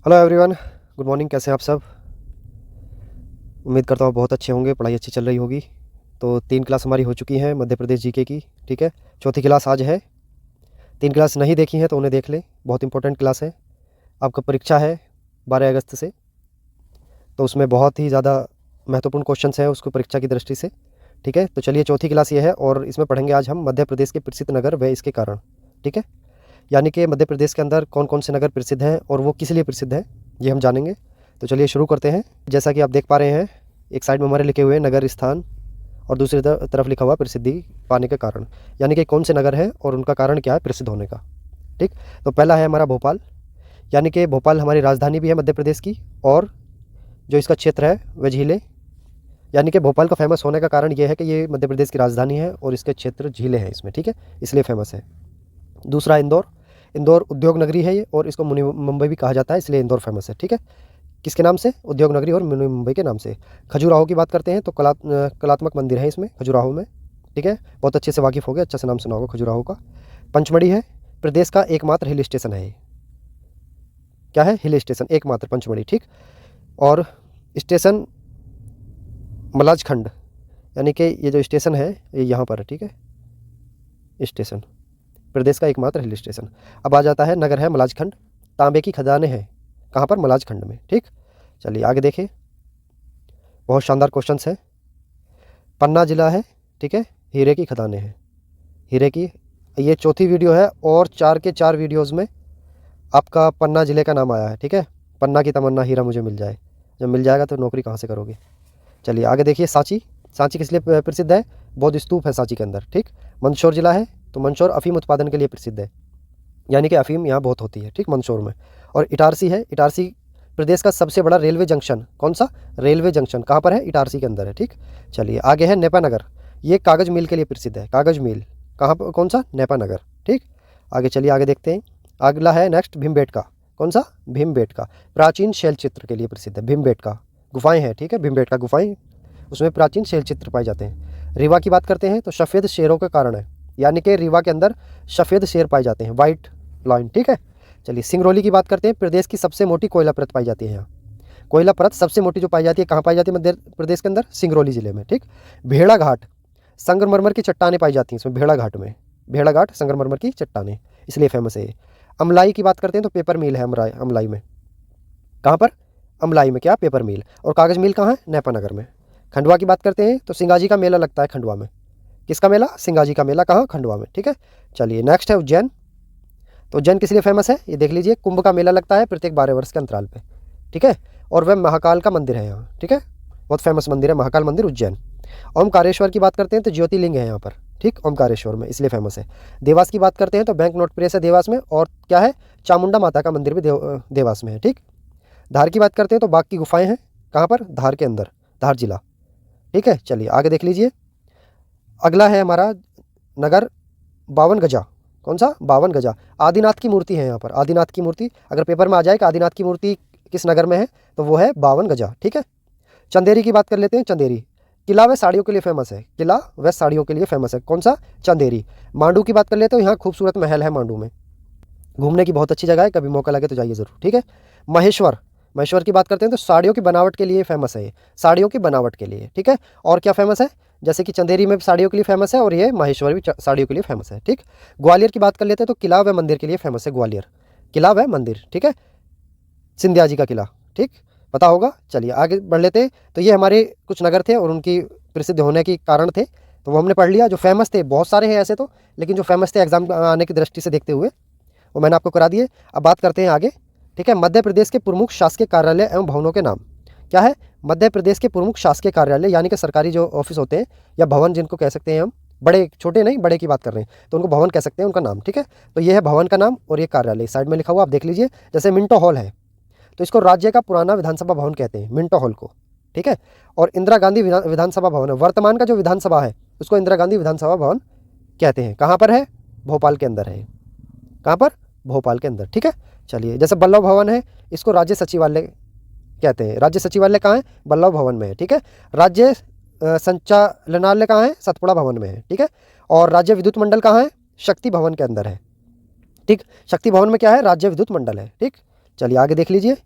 Hello everyone, good morning. कैसे हैं आप सब? उम्मीद करता हूँ बहुत अच्छे होंगे, पढ़ाई अच्छी चल रही होगी। तो 3 क्लास हमारी हो चुकी हैं मध्य प्रदेश जीके की। ठीक है, चौथी क्लास आज है। 3 क्लास नहीं देखी हैं तो उन्हें देख लें, बहुत इंपॉर्टेंट क्लास है। आपका परीक्षा है 12 अगस्त से, तो उसमें बहुत ही ज़्यादा महत्वपूर्ण क्वेश्चंस हैं उसको परीक्षा की दृष्टि से। ठीक है, तो चलिए चौथी क्लास ये है और इसमें पढ़ेंगे आज हम मध्य प्रदेश के प्रसिद्ध नगर व इसके कारण। ठीक है, यानी कि मध्य प्रदेश के अंदर कौन कौन से नगर प्रसिद्ध हैं और वो किस लिए प्रसिद्ध हैं, ये हम जानेंगे। तो चलिए शुरू करते हैं। जैसा कि आप देख पा रहे हैं, एक साइड में हमारे लिखे हुए हैं नगर स्थान और दूसरी तरफ लिखा हुआ प्रसिद्धि पाने के कारण, यानी कि कौन से नगर हैं और उनका कारण क्या है प्रसिद्ध होने का। ठीक, तो पहला है हमारा भोपाल, यानी कि भोपाल हमारी राजधानी भी है मध्य प्रदेश की, और जो इसका क्षेत्र है वह झीलें, यानी कि भोपाल का फेमस होने का कारण ये है कि ये मध्य प्रदेश की राजधानी है और इसके क्षेत्र झीलें हैं इसमें। ठीक है, इसलिए फेमस है। दूसरा इंदौर, इंदौर उद्योग नगरी है ये, और इसको मुनि मुंबई भी कहा जाता है, इसलिए इंदौर फेमस है। ठीक है, किसके नाम से? उद्योग नगरी और मिनी मुंबई के नाम से। खजुराहो की बात करते हैं तो कलात्मक मंदिर है इसमें खजुराहो में। ठीक है, बहुत अच्छे से वाकिफ़ हो गए, अच्छे से नाम सुना होगा खजुराहो का। पंचमढ़ी है, प्रदेश का एकमात्र हिल स्टेशन है ये। क्या है? हिल स्टेशन, एकमात्र पंचमढ़ी। ठीक, और स्टेशन मलाजखंड, यानी कि ये जो स्टेशन है ये यहाँ पर है। ठीक है, स्टेशन प्रदेश का एकमात्र हिल स्टेशन। अब आ जाता है नगर है मलाजखंड, तांबे की खदानें हैं कहाँ पर? मलाजखंड में। ठीक, चलिए आगे देखें, बहुत शानदार क्वेश्चंस है। पन्ना जिला है, ठीक है, हीरे की खदानें हैं, हीरे की। ये चौथी वीडियो है और 4 के 4 वीडियोज़ में आपका पन्ना ज़िले का नाम आया है। ठीक है, पन्ना की तमन्ना हीरा मुझे मिल जाए, जब मिल जाएगा तो नौकरी कहाँ से करोगे। चलिए आगे देखिए, सांची, सांची किस लिए प्रसिद्ध है? बौद्ध स्तूप है सांची के अंदर। ठीक, मंदसौर जिला है तो मंदसौर अफीम उत्पादन के लिए प्रसिद्ध है, यानी कि अफीम यहाँ बहुत होती है। ठीक, मंदसौर में। और इटारसी है, इटारसी प्रदेश का सबसे बड़ा रेलवे जंक्शन। कौन सा? रेलवे जंक्शन कहाँ पर है? इटारसी के अंदर है। ठीक, चलिए आगे है नेपानगर, ये कागज़ मिल के लिए प्रसिद्ध है। कागज़ मिल कहाँ पर? कौन सा? नेपानगर। ठीक, आगे चलिए आगे देखते हैं। अगला है नेक्स्ट भीमबेटका। कौन सा? भीमबेटका, प्राचीन शैल चित्र के लिए प्रसिद्ध है भीमबेटका। गुफाएं हैं, ठीक है, भीमबेटका गुफाएं, उसमें प्राचीन शैल चित्र पाए जाते हैं। रीवा की बात करते हैं तो सफ़ेद शेरों के कारण है, यानी कि रीवा के अंदर सफ़ेद शेर पाए जाते हैं, वाइट लाइन। ठीक है, चलिए सिंगरौली की बात करते हैं, प्रदेश की सबसे मोटी कोयला परत पाई जाती है यहाँ। कोयला परत सबसे मोटी जो पाई जाती है कहाँ पाई जाती है? मध्य प्रदेश के अंदर, सिंगरौली ज़िले में। ठीक, भेड़ा घाट, संगमरमर की चट्टानें पाई जाती हैं इसमें, भेड़ा घाट में। भेड़ा घाट संगमरमर की चट्टानें, इसलिए फेमस है ये। अमलाई की बात करते हैं तो पेपर मिल है अमलाई में। कहाँ पर? अमलाई में। क्या? पेपर मिल। और कागज़ मिल कहाँ है? नेपानगर में। खंडवा की बात करते हैं तो सिंगाजी का मेला लगता है खंडवा में। किसका मेला? सिंगाजी का मेला। कहाँ? खंडवा में। ठीक है, चलिए नेक्स्ट है उज्जैन। तो उज्जैन किस लिए फेमस है? ये देख लीजिए, कुंभ का मेला लगता है प्रत्येक 12 वर्ष के अंतराल पे। ठीक है, और वह महाकाल का मंदिर है यहाँ। ठीक है, बहुत फेमस मंदिर है महाकाल मंदिर उज्जैन। ओमकारेश्वर की बात करते हैं तो ज्योतिर्लिंग है यहाँ पर। ठीक, ओमकारेश्वर में, इसलिए फेमस है। देवास की बात करते हैं तो बैंक नोट प्रेस है देवास में, और क्या है? चामुंडा माता का मंदिर भी देवास में है। ठीक, धार की बात करते हैं तो बाघ की गुफाएं हैं। कहाँ पर? धार के अंदर, धार जिला। ठीक है, चलिए आगे देख लीजिए। अगला है हमारा नगर 52 गजा। कौन सा? 52 गजा। आदिनाथ की मूर्ति है यहाँ पर, आदिनाथ की मूर्ति। अगर पेपर में आ जाए कि आदिनाथ की मूर्ति किस नगर में है तो वो है 52 गजा। ठीक है, चंदेरी की बात कर लेते हैं। चंदेरी किला व साड़ियों के लिए फेमस है, किला व साड़ियों के लिए फेमस है। कौन सा? चंदेरी। मांडू की बात कर लेते हैं, यहाँ खूबसूरत महल है मांडू में, घूमने की बहुत अच्छी जगह है, कभी मौका लगे तो जाइए ज़रूर। ठीक है, महेश्वर, महेश्वर की बात करते हैं तो साड़ियों की बनावट के लिए फेमस है ये, साड़ियों की बनावट के लिए। ठीक है, और क्या फेमस है? जैसे कि चंदेरी में साड़ियों के लिए फेमस है और ये महेश्वर भी साड़ियों के लिए फेमस है। ठीक, ग्वालियर की बात कर लेते हैं तो किला व मंदिर के लिए फेमस है, ग्वालियर किला व मंदिर। ठीक है, सिंधिया जी का किला। ठीक, पता होगा। चलिए आगे बढ़ लेते हैं। तो ये हमारे कुछ नगर थे और उनकी प्रसिद्ध होने के कारण थे, तो वो हमने पढ़ लिया। जो फेमस थे बहुत सारे हैं ऐसे तो, लेकिन जो फेमस थे एग्जाम आने की दृष्टि से देखते हुए वो मैंने आपको करा दिए। अब बात करते हैं आगे। ठीक है, मध्य प्रदेश के प्रमुख शासकीय कार्यालय एवं भवनों के नाम। क्या है? मध्य प्रदेश के प्रमुख शासकीय कार्यालय, यानी कि सरकारी जो ऑफिस होते हैं या भवन जिनको कह सकते हैं हम, बड़े छोटे नहीं, बड़े की बात कर रहे हैं तो उनको भवन कह सकते हैं, उनका नाम। ठीक है, तो ये है भवन का नाम और ये कार्यालय साइड में लिखा हुआ आप देख लीजिए। जैसे मिंटो हॉल है तो इसको राज्य का पुराना विधानसभा भवन कहते हैं, मिंटो हॉल को। ठीक है, और इंदिरा गांधी विधानसभा भवन है, वर्तमान का जो विधानसभा है उसको इंदिरा गांधी विधानसभा भवन कहते हैं। कहाँ पर है? भोपाल के अंदर है। कहाँ पर? भोपाल के अंदर। ठीक है, चलिए जैसे बल्लभ भवन है इसको राज्य सचिवालय कहते हैं, राज्य सचिवालय कहाँ है? बल्लभ भवन में है। ठीक है, राज्य संचालनालय कहाँ है? सतपुड़ा भवन में है। ठीक है, और राज्य विद्युत मंडल कहाँ है? शक्ति भवन के अंदर है। ठीक, शक्ति भवन में क्या है? राज्य विद्युत मंडल है। ठीक, चलिए आगे देख लीजिए।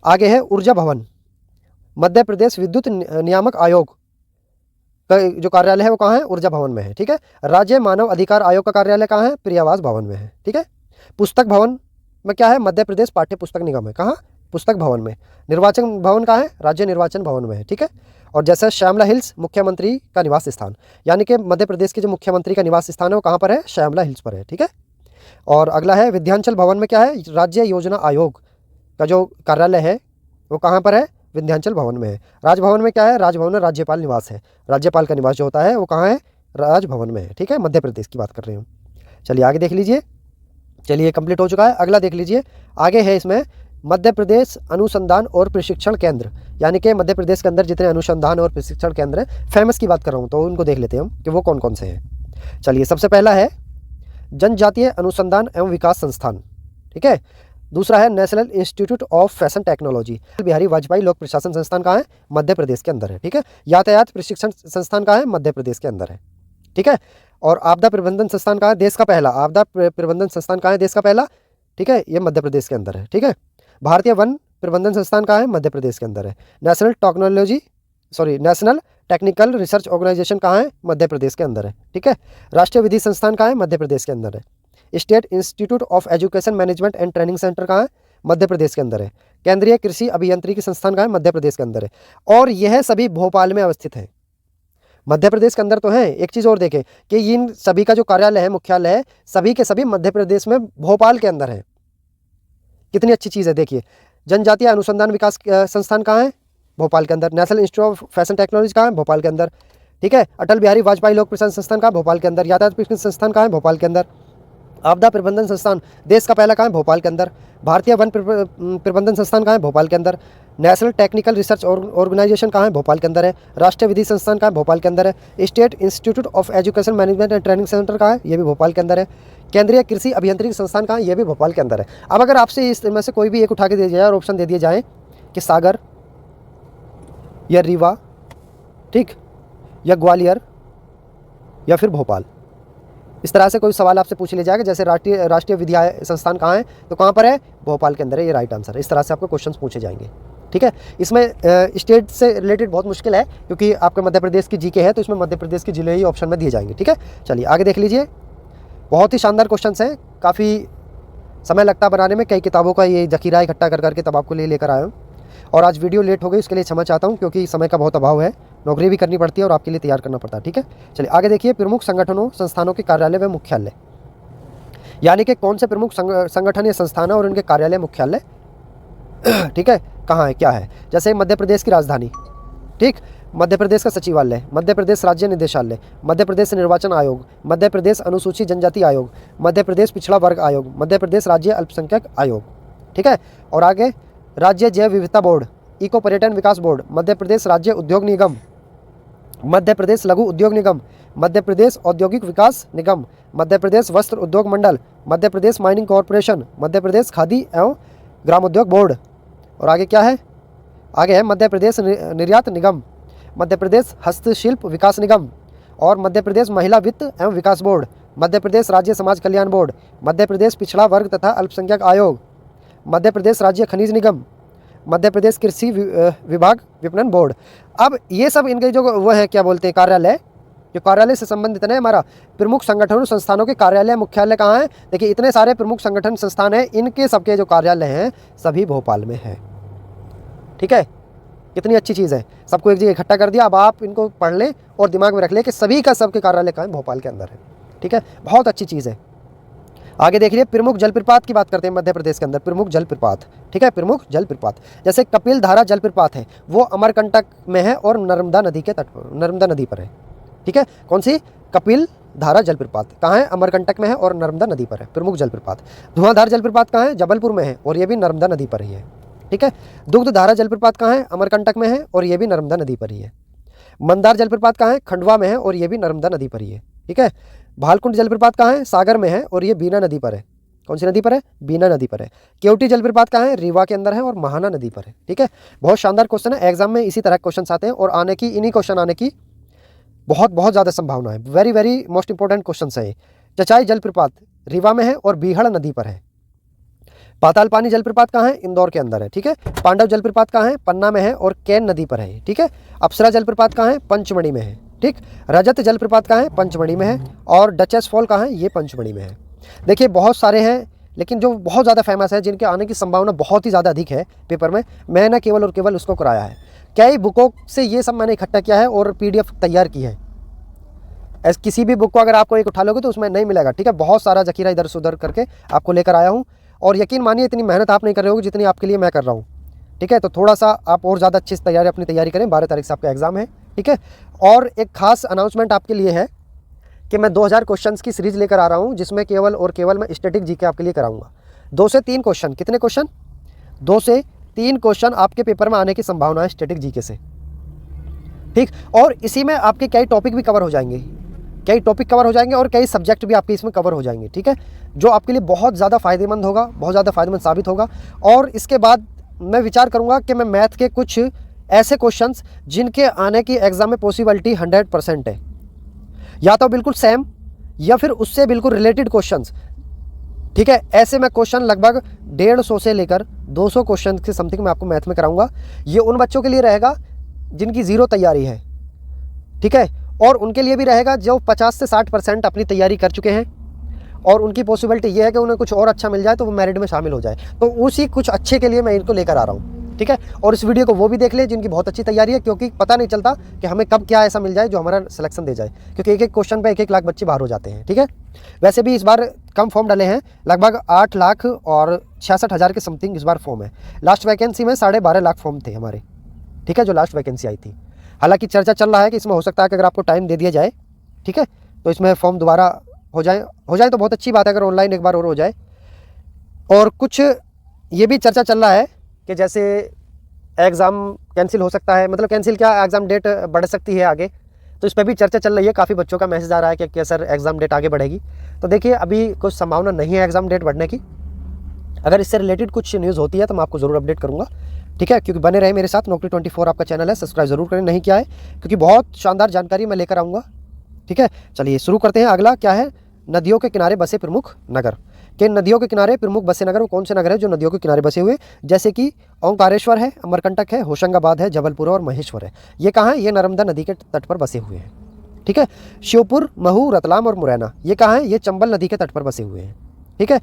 आगे है ऊर्जा भवन, मध्य प्रदेश विद्युत नियामक आयोग का जो कार्यालय है वो कहाँ है, ऊर्जा भवन में है। ठीक है। राज्य मानव अधिकार आयोग का कार्यालय कहाँ है, प्रियावास भवन में है। ठीक है। पुस्तक भवन में क्या है, मध्य प्रदेश पाठ्य पुस्तक निगम है। कहाँ, पुस्तक भवन में। निर्वाचन भवन कहाँ है, राज्य निर्वाचन भवन में है। ठीक है। और जैसे श्यामला हिल्स मुख्यमंत्री का निवास स्थान, यानी कि मध्य प्रदेश के जो मुख्यमंत्री का निवास स्थान है वो कहाँ पर है, श्यामला हिल्स पर है। ठीक है। और अगला है विंध्याचल भवन में क्या है, राज्य योजना आयोग का जो कार्यालय है वो कहाँ पर है, विंध्याचल भवन में है। राजभवन में क्या है, राजभवन में राज्यपाल निवास है। राज्यपाल का निवास जो होता है वो कहाँ है, राजभवन में है। ठीक है। मध्य प्रदेश की बात कर रहे हैं। चलिए आगे देख लीजिए। चलिए कंप्लीट हो चुका है। अगला देख लीजिए, आगे है इसमें मध्य प्रदेश अनुसंधान और प्रशिक्षण केंद्र, यानी कि मध्य प्रदेश के अंदर जितने अनुसंधान और प्रशिक्षण केंद्र हैं, फेमस की बात कर रहा हूँ तो उनको देख लेते हैं हम कि वो कौन कौन से हैं। चलिए सबसे पहला है जनजातीय अनुसंधान एवं विकास संस्थान। ठीक है। दूसरा है National Institute of Fashion Technology. Atal Bihari Vajpayee लोक प्रशासन संस्थान कहाँ है, मध्य प्रदेश के अंदर है। ठीक है। यातायात प्रशिक्षण संस्थान कहाँ है, मध्य प्रदेश के अंदर है। ठीक है। और आपदा प्रबंधन संस्थान कहाँ है, देश का पहला आपदा प्रबंधन संस्थान कहाँ है, देश का पहला। ठीक है। ये मध्य प्रदेश के अंदर है। ठीक है। भारतीय वन प्रबंधन संस्थान कहाँ है, मध्य प्रदेश के अंदर है। नेशनल टेक्निकल रिसर्च ऑर्गेनाइजेशन कहाँ है, मध्य प्रदेश के अंदर है। ठीक है। राष्ट्रीय विधि संस्थान कहाँ है, मध्य प्रदेश के अंदर है। State institute of education management and training centre कहाँ है, मध्य प्रदेश के अंदर है। केंद्रीय कृषि अभियांत्रिकी संस्थान कहाँ है, मध्य प्रदेश के अंदर है। और यह सभी भोपाल में अवस्थित है। मध्य प्रदेश के अंदर तो है। एक चीज़ और देखें कि इन सभी का जो कार्यालय है, मुख्यालय है, सभी के सभी मध्य प्रदेश में भोपाल के अंदर है। कितनी अच्छी चीज़ है। देखिए, जनजातीय अनुसंधान विकास संस्थान कहाँ है, भोपाल के अंदर। National Institute of Fashion technology कहाँ है, भोपाल के अंदर। ठीक है। अटल बिहारी वाजपेयी लोक प्रशासन संस्थान कहाँ, भोपाल के अंदर। यातायात प्रशिक्षण संस्थान कहाँ है, भोपाल के अंदर। आपदा प्रबंधन संस्थान देश का पहला कहाँ है, भोपाल के अंदर। भारतीय वन प्रबंधन संस्थान कहाँ है, भोपाल के अंदर। नेशनल टेक्निकल रिसर्च ऑर्गेनाइजेशन कहाँ है, भोपाल के अंदर है। राष्ट्रीय विधि संस्थान कहाँ है, भोपाल के अंदर है। State institute of education management and training centre कहाँ है, ये भी भोपाल के अंदर है। केंद्रीय कृषि अभियांत्रिकी संस्थान कहाँ है, ये भी भोपाल के अंदर है। अब अगर आपसे इसमें से कोई भी एक उठा के दिया जाए और ऑप्शन दे दिए जाए कि सागर या रीवा, ठीक, या ग्वालियर या फिर भोपाल, इस तरह से कोई सवाल आपसे पूछ लिया जाएगा, जैसे राष्ट्रीय विद्या संस्थान कहाँ है, तो कहाँ पर है, भोपाल के अंदर है, ये राइट आंसर है। इस तरह से आपको क्वेश्चंस पूछे जाएंगे। ठीक है। इसमें स्टेट से रिलेटेड बहुत मुश्किल है, क्योंकि आपके मध्य प्रदेश की जीके है, तो इसमें मध्य प्रदेश के जिले ही ऑप्शन में दिए जाएंगे। ठीक है। चलिए आगे देख लीजिए। बहुत ही शानदार क्वेश्चन हैं, काफ़ी समय लगता है बनाने में, कई किताबों का ये जखीरा इकट्ठा कर करके तब आपको लेकर आया हूँ। और आज वीडियो लेट हो गई, उसके लिए क्षमा चाहता हूँ, क्योंकि समय का बहुत अभाव है, नौकरी भी करनी पड़ती है और आपके लिए तैयार करना पड़ता है। ठीक है। चलिए आगे देखिए, प्रमुख संगठनों संस्थानों के कार्यालय व मुख्यालय, यानी कि कौन से प्रमुख संगठन या संस्थान है और उनके कार्यालय मुख्यालय ठीक है, कहाँ है, क्या है। जैसे मध्य प्रदेश की राजधानी, ठीक, मध्य प्रदेश का सचिवालय, मध्य प्रदेश राज्य निदेशालय, मध्य प्रदेश निर्वाचन आयोग, मध्य प्रदेश अनुसूचित जनजाति आयोग, मध्य प्रदेश पिछड़ा वर्ग आयोग, मध्य प्रदेश राज्य अल्पसंख्यक आयोग। ठीक है। और आगे राज्य जैव विविधता बोर्ड, इको पर्यटन विकास बोर्ड, मध्य प्रदेश राज्य उद्योग निगम, मध्य प्रदेश लघु उद्योग निगम, मध्य प्रदेश औद्योगिक विकास निगम, मध्य प्रदेश वस्त्र उद्योग मंडल, मध्य प्रदेश माइनिंग कॉरपोरेशन, मध्य प्रदेश खादी एवं ग्रामोद्योग बोर्ड। और आगे क्या है, आगे है मध्य प्रदेश निर्यात निगम, मध्य प्रदेश हस्तशिल्प विकास निगम, और मध्य प्रदेश महिला वित्त एवं विकास बोर्ड, मध्य प्रदेश राज्य समाज कल्याण बोर्ड, मध्य प्रदेश पिछड़ा वर्ग तथा अल्पसंख्यक आयोग, मध्य प्रदेश राज्य खनिज निगम, मध्य प्रदेश कृषि विभाग विपणन बोर्ड। अब ये सब इनके जो वो है, क्या बोलते हैं, कार्यालय, जो कार्यालय से संबंधित है हमारा, प्रमुख संगठनों संस्थानों के कार्यालय मुख्यालय कहाँ है। देखिए इतने सारे प्रमुख संगठन संस्थान हैं, इनके सबके जो कार्यालय हैं सभी भोपाल में है। ठीक है। कितनी अच्छी चीज़ है, सबको एक जगह इकट्ठा कर दिया। अब आप इनको पढ़ लें और दिमाग में रख लें कि सभी का सबके कार्यालय कहाँ है, भोपाल के अंदर है। ठीक है। बहुत अच्छी चीज़ है। आगे देख लीजिए, प्रमुख जलप्रपात की बात करते हैं मध्य प्रदेश के अंदर, प्रमुख जलप्रपात। ठीक है। प्रमुख जलप्रपात जैसे कपिल धारा जलप्रपात है, वो अमरकंटक में है और नर्मदा नदी के तट पर, नर्मदा नदी पर है। ठीक है। कौन सी, कपिल धारा जलप्रपात कहाँ है, अमरकंटक में है और नर्मदा नदी पर है, प्रमुख जलप्रपात। धुआंधार जलप्रपात कहाँ है, जबलपुर में है और ये भी नर्मदा नदी पर ही है। ठीक है। दुग्ध धारा जलप्रपात कहाँ है, अमरकंटक में है और ये भी नर्मदा नदी पर ही है। मंदार जलप्रपात कहाँ है, खंडवा में है और ये भी नर्मदा नदी पर ही है। ठीक है। भालकुंड जलप्रपात कहाँ है, सागर में है और ये बीना नदी पर है। कौन सी नदी पर है, बीना नदी पर है। केवटी जलप्रपात कहाँ है, रीवा के अंदर है और महाना नदी पर है। ठीक है। बहुत शानदार क्वेश्चन है, एग्जाम में इसी तरह क्वेश्चन आते हैं और आने की, इन्हीं क्वेश्चन आने की बहुत बहुत ज़्यादा संभावना है। Very very most important question है। चचाई जलप्रपात रीवा में है और बीहड़ नदी पर है। पाताल पानी जलप्रपात कहाँ है? इंदौर के अंदर है, ठीक है। पांडव जलप्रपात कहाँ है? पन्ना में है और कैन नदी पर है, ठीक है। अप्सरा जलप्रपात कहाँ है? पंचमढ़ी में है, ठीक। रजत जलप्रपात कहाँ है? पंचमढ़ी में है। और डचेस फॉल कहाँ है? ये पंचमढ़ी में है। देखिए बहुत सारे हैं, लेकिन जो बहुत ज़्यादा फेमस है, जिनके आने की संभावना बहुत ही ज़्यादा अधिक है पेपर में, मैं ना केवल और केवल उसको कराया है। कई बुकों से ये सब मैंने इकट्ठा किया है और PDF तैयार की है। ऐसे किसी भी बुक को अगर आपको एक उठा लोगे तो उसमें नहीं मिलेगा, ठीक है। बहुत सारा जखीरा इधर से उधर करके आपको लेकर आया हूँ। और यकीन मानिए इतनी मेहनत आप नहीं कर रहे होगे जितनी आपके लिए मैं कर रहा हूँ, ठीक है। तो थोड़ा सा आप और ज़्यादा अच्छी से अपनी तैयारी करें। 12 तारीख से आपका एग्ज़ाम है, ठीक है। और एक खास अनाउंसमेंट आपके लिए है कि मैं 2000 क्वेश्चंस की सीरीज़ लेकर आ रहा हूँ, जिसमें केवल और केवल मैं स्टैटिक जीके आपके लिए कराऊंगा। 2 से 3 क्वेश्चन, कितने क्वेश्चन? 2 से 3 क्वेश्चन आपके पेपर में आने की संभावना है स्टैटिक जीके से, ठीक। और इसी में आपके कई टॉपिक भी कवर हो जाएंगे, कई टॉपिक कवर हो जाएंगे और कई सब्जेक्ट भी आपके इसमें कवर हो जाएंगे, ठीक है। जो आपके लिए बहुत ज़्यादा फ़ायदेमंद होगा, बहुत ज़्यादा फ़ायदेमंद साबित होगा। और इसके बाद मैं विचार करूँगा कि मैं मैथ के कुछ ऐसे क्वेश्चंस जिनके आने की एग्ज़ाम में पॉसिबिलिटी 100% है, या तो बिल्कुल सेम या फिर उससे बिल्कुल रिलेटेड क्वेश्चंस, ठीक है। ऐसे मैं क्वेश्चन लगभग 150 से लेकर 200 क्वेश्चन के समथिंग मैं आपको मैथ में कराऊंगा। ये उन बच्चों के लिए रहेगा जिनकी ज़ीरो तैयारी है, ठीक है। और उनके लिए भी रहेगा जो 50 से 60% अपनी तैयारी कर चुके हैं और उनकी पॉसिबिलिटी ये है कि उन्हें कुछ और अच्छा मिल जाए तो वो मेरिट में शामिल हो जाए। तो उसी कुछ अच्छे के लिए मैं इनको लेकर आ रहा हूँ, ठीक है। और इस वीडियो को वो भी देख ले जिनकी बहुत अच्छी तैयारी है, क्योंकि पता नहीं चलता कि हमें कब क्या ऐसा मिल जाए जो हमारा सिलेक्शन दे जाए, क्योंकि एक एक क्वेश्चन पे 1-1 लाख बच्चे बाहर हो जाते हैं, ठीक है। वैसे भी इस बार कम फॉर्म डले हैं, लगभग 8 लाख और 66,000 के समथिंग इस बार फॉर्म है। लास्ट वैकेंसी में 12.5 लाख फॉर्म थे हमारे, ठीक है, जो लास्ट वैकेंसी आई थी। हालांकि चर्चा चल रहा है कि इसमें हो सकता है कि अगर आपको टाइम दे दिया जाए, ठीक है, तो इसमें फॉर्म दोबारा हो जाए तो बहुत अच्छी बात है, अगर ऑनलाइन एक बार और हो जाए। और कुछ ये भी चर्चा चल रहा है कि जैसे एग्ज़ाम कैंसिल हो सकता है, मतलब कैंसिल क्या, एग्ज़ाम डेट बढ़ सकती है आगे, तो इस पर भी चर्चा चल रही है। काफ़ी बच्चों का मैसेज आ रहा है कि क्या सर एग्ज़ाम डेट आगे बढ़ेगी। तो देखिए अभी कुछ संभावना नहीं है एग्ज़ाम डेट बढ़ने की। अगर इससे रिलेटेड कुछ न्यूज़ होती है तो मैं आपको ज़रूर अपडेट करूँगा, ठीक है। क्योंकि बने रहे मेरे साथ। नौकरी 24 आपका चैनल है, सब्सक्राइब जरूर करें, नहीं किया है, क्योंकि बहुत शानदार जानकारी मैं लेकर आऊँगा, ठीक है। चलिए शुरू करते हैं। अगला क्या है? नदियों के किनारे बसे प्रमुख नगर। कि नदियों के किनारे प्रमुख बसे नगर वो कौन से नगर है जो नदियों के किनारे बसे हुए? जैसे कि ओंकारेश्वर है, अमरकंटक है, होशंगाबाद है, जबलपुर और महेश्वर है। ये कहाँ है? ये नर्मदा नदी के तट पर बसे हुए हैं, ठीक है। श्योपुर, महू, रतलाम और मुरैना ये कहाँ है? ये चंबल नदी के तट पर बसे हुए हैं, ठीक है।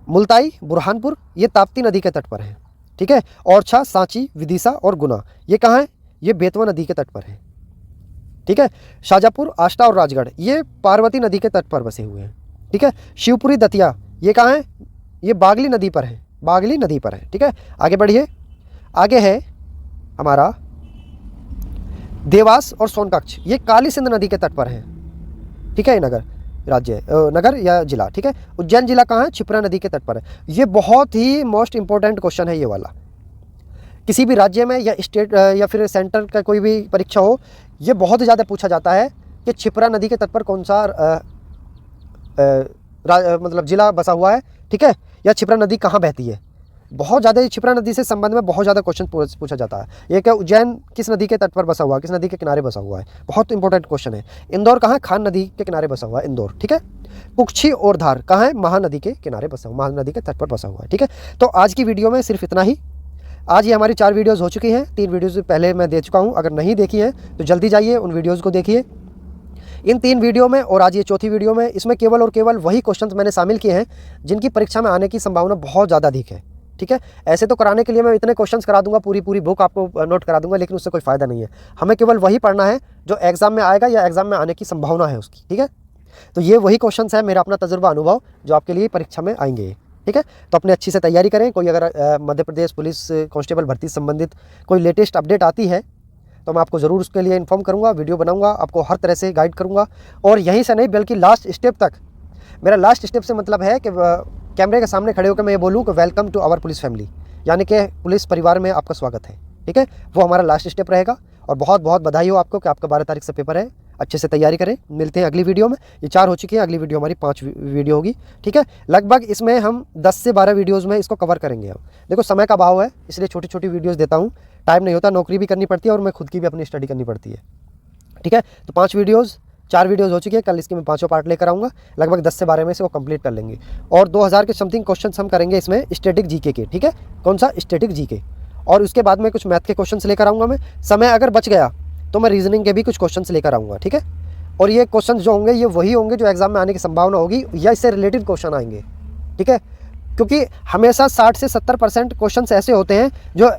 मुल्ताई, बुरहानपुर ये ताप्ती नदी के तट पर है, ठीक है। ओरछा, सांची, विदिशा और गुना ये कहाँ है? ये बेतवा नदी के तट पर है, ठीक है। शाजापुर, आष्टा और राजगढ़ ये पार्वती नदी के तट पर बसे हुए हैं, ठीक है। शिवपुरी, दतिया ये कहाँ है? ये बागली नदी पर है, बागली नदी पर है, ठीक है। आगे बढ़िए। आगे है हमारा देवास और सोनकच्छ ये काली सिंध नदी के तट पर है, ठीक है। ये नगर या जिला, ठीक है। उज्जैन जिला कहाँ है? क्षिप्रा नदी के तट पर है। ये बहुत ही मोस्ट इंपॉर्टेंट क्वेश्चन है ये वाला। किसी भी राज्य में या स्टेट या फिर सेंटर का कोई भी परीक्षा हो, ये बहुत ज़्यादा पूछा जाता है कि क्षिप्रा नदी के तट पर कौन सा मतलब जिला बसा हुआ है, ठीक है, या क्षिप्रा नदी कहाँ बहती है। बहुत ज़्यादा क्षिप्रा नदी से संबंध में बहुत ज़्यादा क्वेश्चन पूछा जाता है। ये क्या उज्जैन किस नदी के तट पर बसा हुआ है, किस नदी के किनारे बसा हुआ है, बहुत इंपॉर्टेंट क्वेश्चन है। इंदौर कहाँ है? खान नदी के किनारे बसा हुआ है इंदौर, ठीक है। कुक्षी और धार कहाँ है? महानदी के किनारे बसा हुआ, महानदी के तट पर बसा हुआ है, ठीक है। तो आज की वीडियो में सिर्फ इतना ही। आज ये हमारी 4 वीडियोज़ हो चुकी हैं, 3 वीडियोज़ पहले मैं दे चुका हूँ। अगर नहीं देखी है तो जल्दी जाइए उन वीडियोज़ को देखिए। इन 3 वीडियो में और आज ये चौथी वीडियो में, इसमें केवल और केवल वही क्वेश्चंस मैंने शामिल किए हैं जिनकी परीक्षा में आने की संभावना बहुत ज़्यादा अधिक है, ठीक है। ऐसे तो कराने के लिए मैं इतने क्वेश्चंस करा दूंगा, पूरी बुक आपको नोट करा दूंगा, लेकिन उससे कोई फ़ायदा नहीं है। हमें केवल वही पढ़ना है जो एग्ज़ाम में आएगा या एग्ज़ाम में आने की संभावना है उसकी, ठीक है। तो ये वही क्वेश्चंस है, मेरा अपना तजुर्बा, अनुभव जो आपके लिए परीक्षा में आएंगे, ठीक है। तो अपने अच्छी से तैयारी करें। कोई अगर मध्य प्रदेश पुलिस कांस्टेबल भर्ती से संबंधित कोई लेटेस्ट अपडेट आती है तो मैं आपको ज़रूर उसके लिए इन्फॉर्म करूँगा, वीडियो बनाऊँगा, आपको हर तरह से गाइड करूँगा। और यहीं से नहीं बल्कि लास्ट स्टेप तक। मेरा लास्ट स्टेप से मतलब है कि कैमरे के सामने खड़े होकर मैं ये बोलूँ कि welcome to our police family, यानी कि पुलिस परिवार में आपका स्वागत है, ठीक है। वो हमारा लास्ट स्टेप रहेगा। और बहुत बहुत बधाई हो आपको कि आपका 12 तारीख से पेपर है। अच्छे से तैयारी करें। मिलते हैं अगली वीडियो में। ये 4 हो चुकी है, अगली वीडियो हमारी 5 वीडियो होगी, ठीक है। लगभग इसमें हम 10 से 12 वीडियोज़ में इसको कवर करेंगे। हम देखो समय का अभाव है, इसलिए छोटी छोटी वीडियोज़ देता हूँ, टाइम नहीं होता, नौकरी भी करनी पड़ती है और मैं खुद की भी अपनी स्टडी करनी पड़ती है, ठीक है। तो 5 वीडियोज़ 4 वीडियोज़ हो चुकी है, कल इसकी मैं 5वां पार्ट लेकर आऊँगा। लगभग 10 से 12 में से वो कंप्लीट कर लेंगे। और 2000 के समथिंग क्वेश्चन हम करेंगे इसमें स्टैटिक जीके के, ठीक है। कौन सा? Static GK. और उसके बाद में कुछ मैथ के क्वेश्चंस लेकर आऊँगा मैं। समय अगर बच गया तो मैं रीजनिंग के भी कुछ क्वेश्चंस लेकर आऊँगा, ठीक है। और ये क्वेश्चंस जो होंगे ये वही होंगे जो एग्जाम में आने की संभावना होगी, या इससे रिलेटेड क्वेश्चन आएंगे, ठीक है। क्योंकि हमेशा 60 से 70% क्वेश्चन ऐसे होते हैं जो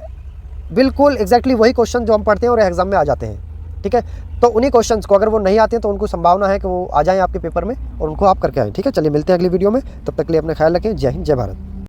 बिल्कुल एग्जैक्टली वही क्वेश्चन जो हम पढ़ते हैं और एग्जाम में आ जाते हैं, ठीक है। तो उन्हीं क्वेश्चंस को अगर वो नहीं आते हैं तो उनको संभावना है कि वो आ जाएं आपके पेपर में और उनको आप करके आएँ, ठीक है। चलिए मिलते हैं अगली वीडियो में, तब तक के लिए अपना ख्याल रखें। जय हिंद, जय भारत।